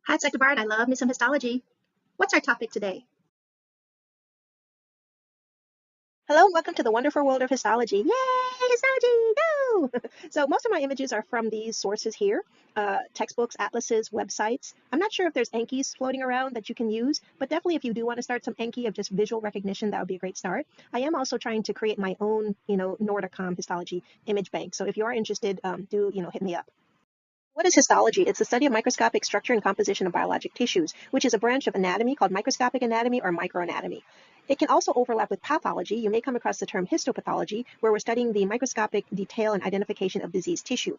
Hi, it's Dr. Bard. I love me some histology. What's our topic today? Hello and welcome to the wonderful world of histology. Yay, histology, go! So most of my images are from these sources here, textbooks, atlases, websites. I'm not sure if there's Enkis floating around that you can use, but definitely if you do want to start some Enki of just visual recognition, that would be a great start. I am also trying to create my own, Nordicom histology image bank. So if you are interested, hit me up. What is histology? It's the study of microscopic structure and composition of biologic tissues, which is a branch of anatomy called microscopic anatomy or microanatomy. It can also overlap with pathology. You may come across the term histopathology, where we're studying the microscopic detail and identification of diseased tissue.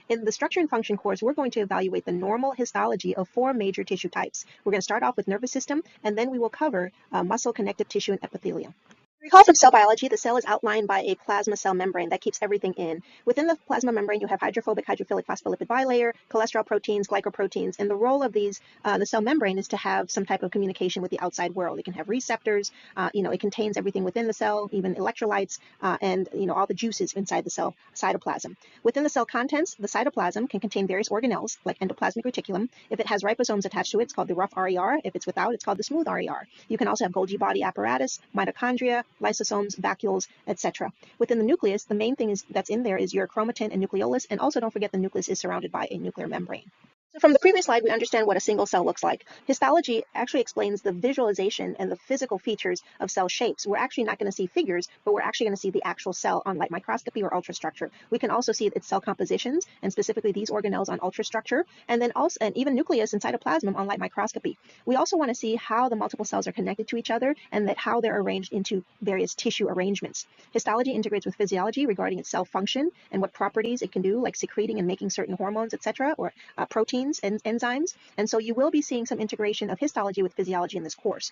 In the structure and function course, we're going to evaluate the normal histology of four major tissue types. We're going to start off with nervous system, and then we will cover muscle, connective tissue, and epithelium. Recall from cell biology, the cell is outlined by a plasma cell membrane that keeps everything in. Within the plasma membrane, you have hydrophobic, hydrophilic phospholipid bilayer, cholesterol proteins, glycoproteins, and the role of these, the cell membrane is to have some type of communication with the outside world. It can have receptors, it contains everything within the cell, even electrolytes, and all the juices inside the cell cytoplasm. Within the cell contents, the cytoplasm can contain various organelles, like endoplasmic reticulum. If it has ribosomes attached to it, it's called the rough RER. If it's without, it's called the smooth RER. You can also have Golgi body apparatus, mitochondria, lysosomes, vacuoles, etc. Within the nucleus, the main thing that's in there is your chromatin and nucleolus, and also don't forget the nucleus is surrounded by a nuclear membrane. So from the previous slide, we understand what a single cell looks like. Histology actually explains the visualization and the physical features of cell shapes. We're actually not going to see figures, but we're actually going to see the actual cell on light microscopy or ultrastructure. We can also see its cell compositions, and specifically these organelles on ultrastructure, and then also, and even nucleus and cytoplasm on light microscopy. We also want to see how the multiple cells are connected to each other and how they're arranged into various tissue arrangements. Histology integrates with physiology regarding its cell function and what properties it can do, like secreting and making certain hormones, etc., or proteins and enzymes. And so you will be seeing some integration of histology with physiology in this course.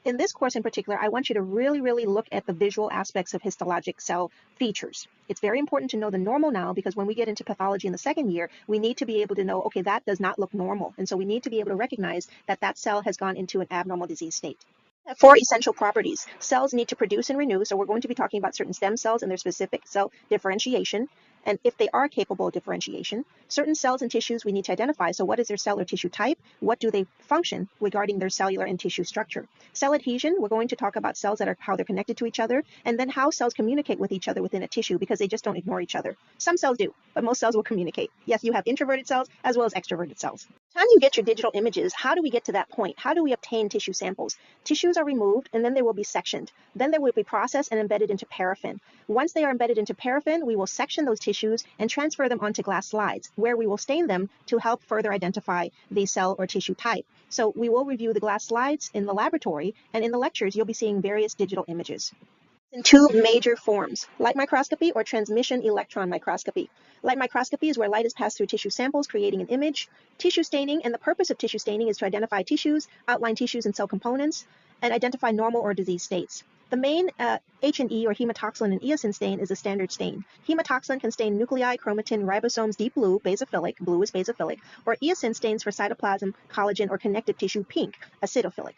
In this course in particular, I want you to really look at the visual aspects of histologic cell features. It's very important to know the normal now, because when we get into pathology in the second year, we need to be able to know, okay, that does not look normal. And so we need to be able to recognize that that cell has gone into an abnormal disease state. Four essential properties. Cells need to produce and renew, so we're going to be talking about certain stem cells and their specific cell differentiation, and if they are capable of differentiation. Certain cells and tissues we need to identify, so what is their cell or tissue type? What do they function regarding their cellular and tissue structure? Cell adhesion, we're going to talk about cells that are how they're connected to each other, and then how cells communicate with each other within a tissue, because they just don't ignore each other. Some cells do, but most cells will communicate. Yes, you have introverted cells as well as extroverted cells. Time you get your digital images, how do we get to that point? How do we obtain tissue samples? Tissues are removed, and then they will be sectioned. Then they will be processed and embedded into paraffin. Once they are embedded into paraffin, we will section those tissues and transfer them onto glass slides, where we will stain them to help further identify the cell or tissue type. So we will review the glass slides in the laboratory, and in the lectures, you'll be seeing various digital images. In two major forms, light microscopy or transmission electron microscopy. Light microscopy is where light is passed through tissue samples, creating an image. Tissue staining, and the purpose of tissue staining is to identify tissues, outline tissues and cell components, and identify normal or disease states. The main H&E or hematoxylin and eosin stain is a standard stain. Hematoxylin can stain nuclei, chromatin, ribosomes, deep blue, basophilic, blue is basophilic, or eosin stains for cytoplasm, collagen, or connective tissue, pink, acidophilic.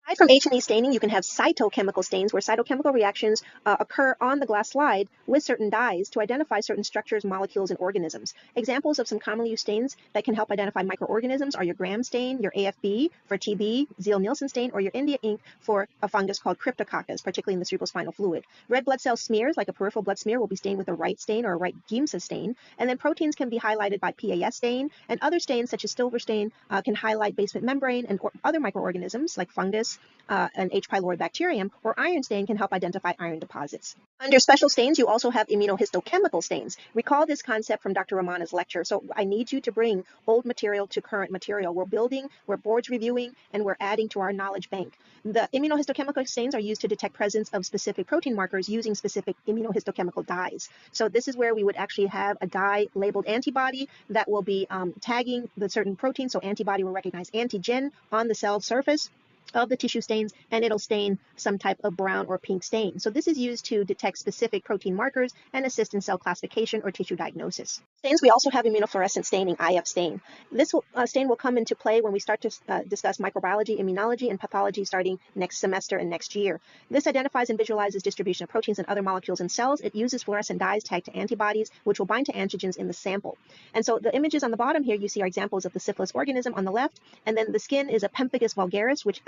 Aside from H&E staining, you can have cytochemical stains, where cytochemical reactions occur on the glass slide with certain dyes to identify certain structures, molecules, and organisms. Examples of some commonly used stains that can help identify microorganisms are your Gram stain, your AFB for TB, Ziehl-Neelsen stain, or your India ink for a fungus called Cryptococcus, particularly in the cerebrospinal fluid. Red blood cell smears, like a peripheral blood smear, will be stained with a Wright stain or a Wright Giemsa stain. And then proteins can be highlighted by PAS stain, and other stains such as silver stain can highlight basement membrane and other microorganisms like fungus, an H. pylori bacterium, or iron stain can help identify iron deposits. Under special stains, you also have immunohistochemical stains. Recall this concept from Dr. Romana's lecture. So I need you to bring old material to current material. We're building, we're boards reviewing, and we're adding to our knowledge bank. The immunohistochemical stains are used to detect presence of specific protein markers using specific immunohistochemical dyes. So this is where we would actually have a dye labeled antibody that will be tagging the certain protein. So antibody will recognize antigen on the cell surface. of the tissue stains, and it'll stain some type of brown or pink stain. So this is used to detect specific protein markers and assist in cell classification or tissue diagnosis. Stains, we also have immunofluorescent staining, IF stain. This stain will come into play when we start to discuss microbiology, immunology, and pathology starting next semester and next year. This identifies and visualizes distribution of proteins and other molecules in cells. It uses fluorescent dyes tagged to antibodies, which will bind to antigens in the sample. And so the images on the bottom here, you see are examples of the syphilis organism on the left, and then the skin is a pemphigus vulgaris, which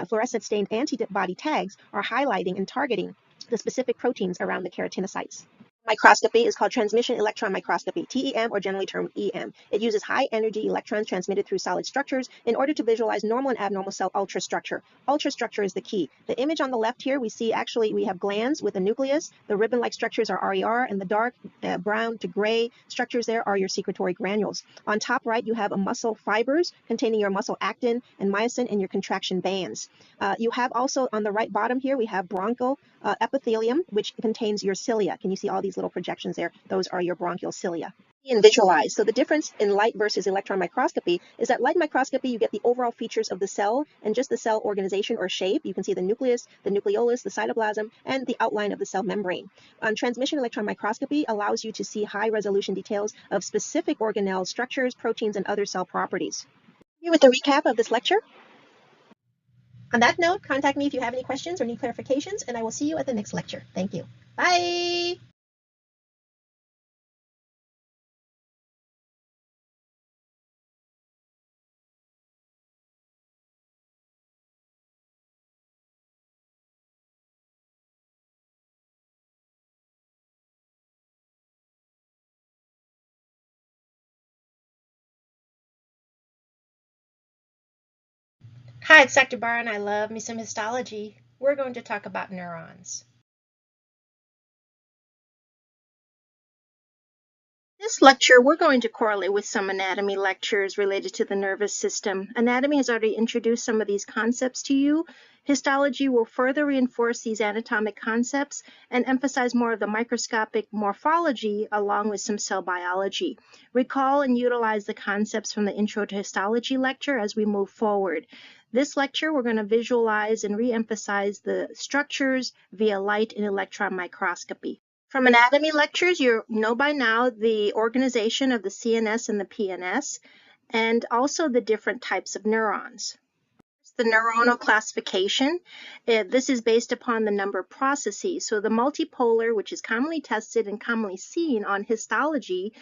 fluorescent stained antibody tags are highlighting and targeting the specific proteins around the keratinocytes. Microscopy is called transmission electron microscopy, TEM, or generally termed EM. It uses high energy electrons transmitted through solid structures in order to visualize normal and abnormal cell ultrastructure. Ultrastructure is the key. The image on the left here, we see actually we have glands with a nucleus. The ribbon-like structures are RER, and the dark brown to gray structures there are your secretory granules. On top right, you have a muscle fibers containing your muscle actin and myosin and your contraction bands. You have also on the right bottom here, we have bronchial epithelium, which contains your cilia. Can you see all these little projections there? Those are your bronchial cilia. And visualize. So the difference in light versus electron microscopy is that light microscopy, you get the overall features of the cell and just the cell organization or shape. You can see the nucleus, the nucleolus, the cytoplasm, and the outline of the cell membrane. Transmission electron microscopy allows you to see high resolution details of specific organelles, structures, proteins, and other cell properties. Here with the recap of this lecture. On that note, contact me if you have any questions or need clarifications, and I will see you at the next lecture. Thank you. Bye! Hi, it's Dr. Barr, and I love me some histology. We're going to talk about neurons. This lecture, we're going to correlate with some anatomy lectures related to the nervous system. Anatomy has already introduced some of these concepts to you. Histology will further reinforce these anatomic concepts and emphasize more of the microscopic morphology along with some cell biology. Recall and utilize the concepts from the Intro to Histology lecture as we move forward. This lecture, we're going to visualize and re-emphasize the structures via light and electron microscopy. From anatomy lectures, you know by now the organization of the CNS and the PNS, and also the different types of neurons. The neuronal classification, this is based upon the number of processes. So the multipolar, which is commonly tested and commonly seen on histology,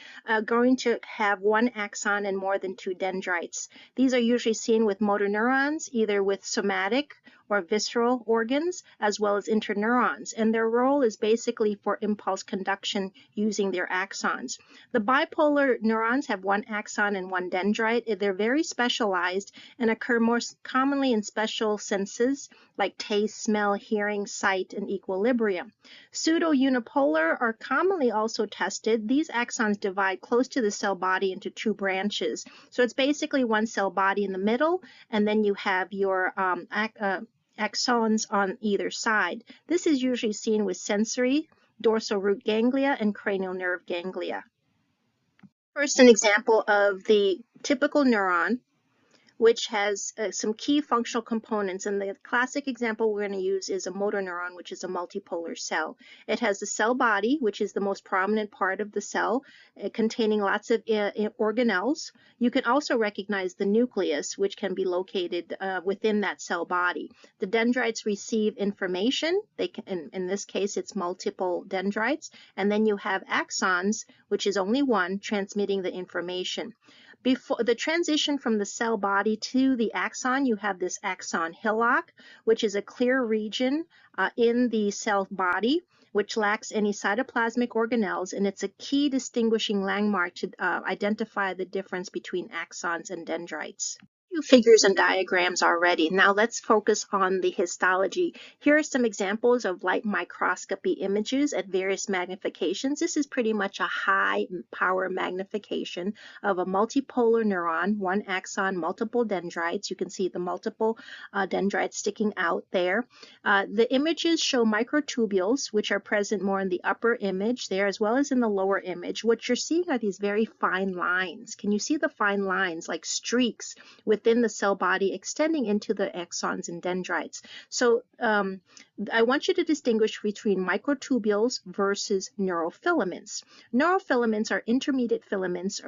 going to have one axon and more than two dendrites. These are usually seen with motor neurons, either with somatic or visceral organs, as well as interneurons, and their role is basically for impulse conduction using their axons. The bipolar neurons have one axon and one dendrite. They're very specialized and occur more commonly in special senses like taste, smell, hearing, sight, and equilibrium. Pseudo-unipolar are commonly also tested. These axons divide close to the cell body into two branches. So it's basically one cell body in the middle, and then you have your axons on either side. This is usually seen with sensory, dorsal root ganglia, and cranial nerve ganglia. First, an example of the typical neuron, which has some key functional components. And the classic example we're going to use is a motor neuron, which is a multipolar cell. It has the cell body, which is the most prominent part of the cell, containing lots of organelles. You can also recognize the nucleus, which can be located within that cell body. The dendrites receive information. They can, in this case, it's multiple dendrites. And then you have axons, which is only one, transmitting the information. Before the transition from the cell body to the axon, you have this axon hillock, which is a clear region in the cell body, which lacks any cytoplasmic organelles, and it's a key distinguishing landmark to identify the difference between axons and dendrites. Figures and diagrams already. Now let's focus on the histology. Here are some examples of light microscopy images at various magnifications. This is pretty much a high power magnification of a multipolar neuron, one axon, multiple dendrites. You can see the multiple dendrites sticking out there. The images show microtubules, which are present more in the upper image there as well as in the lower image. What you're seeing are these very fine lines. Can you see the fine lines like streaks with within the cell body, extending into the axons and dendrites. So I want you to distinguish between microtubules versus neurofilaments. Neurofilaments are intermediate filaments,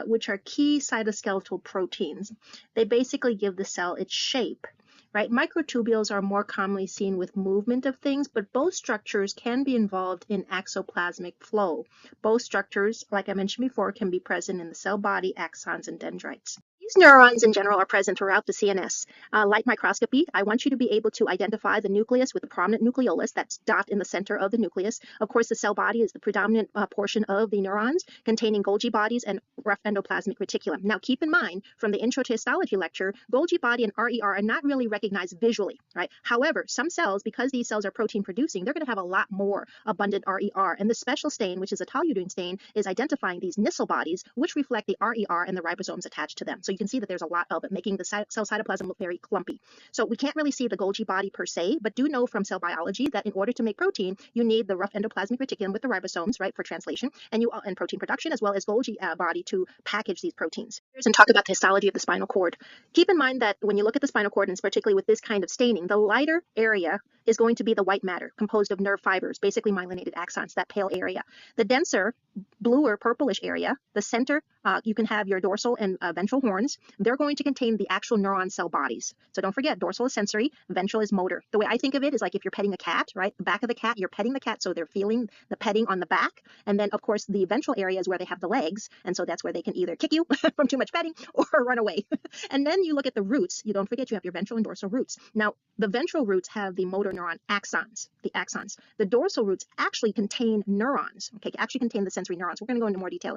which are key cytoskeletal proteins. They basically give the cell its shape. Right? Microtubules are more commonly seen with movement of things, but both structures can be involved in exoplasmic flow. Both structures, like I mentioned before, can be present in the cell body, axons, and dendrites. These neurons in general are present throughout the CNS. Light microscopy, I want you to be able to identify the nucleus with the prominent nucleolus, that's dot in the center of the nucleus. Of course, the cell body is the predominant portion of the neurons, containing Golgi bodies and rough endoplasmic reticulum. Now, keep in mind, from the Intro to Histology lecture, Golgi body and RER are not really recognized visually, right? However, some cells, because these cells are protein producing, they're going to have a lot more abundant RER. And the special stain, which is a toluidine stain, is identifying these Nissl bodies, which reflect the RER and the ribosomes attached to them. So you can see that there's a lot of it, making the cell cytoplasm look very clumpy. So we can't really see the Golgi body per se, but do know from cell biology that in order to make protein, you need the rough endoplasmic reticulum with the ribosomes, right, for translation, and protein production, as well as Golgi body to package these proteins. And talk about the histology of the spinal cord. Keep in mind that when you look at the spinal cord, and particularly with this kind of staining, the lighter area is going to be the white matter, composed of nerve fibers, basically myelinated axons, that pale area. The denser, bluer, purplish area, the center, you can have your dorsal and ventral horns. They're going to contain the actual neuron cell bodies. So don't forget, dorsal is sensory, ventral is motor. The way I think of it is like if you're petting a cat, right? The back of the cat, you're petting the cat, so they're feeling the petting on the back. And then, of course, the ventral area is where they have the legs. And so that's where they can either kick you from too much petting or run away. And then you look at the roots. You don't forget you have your ventral and dorsal roots. Now, the ventral roots have the motor neuron axons, the axons. The dorsal roots actually contain neurons, okay, actually contain the sensory neurons. We're going to go into more detail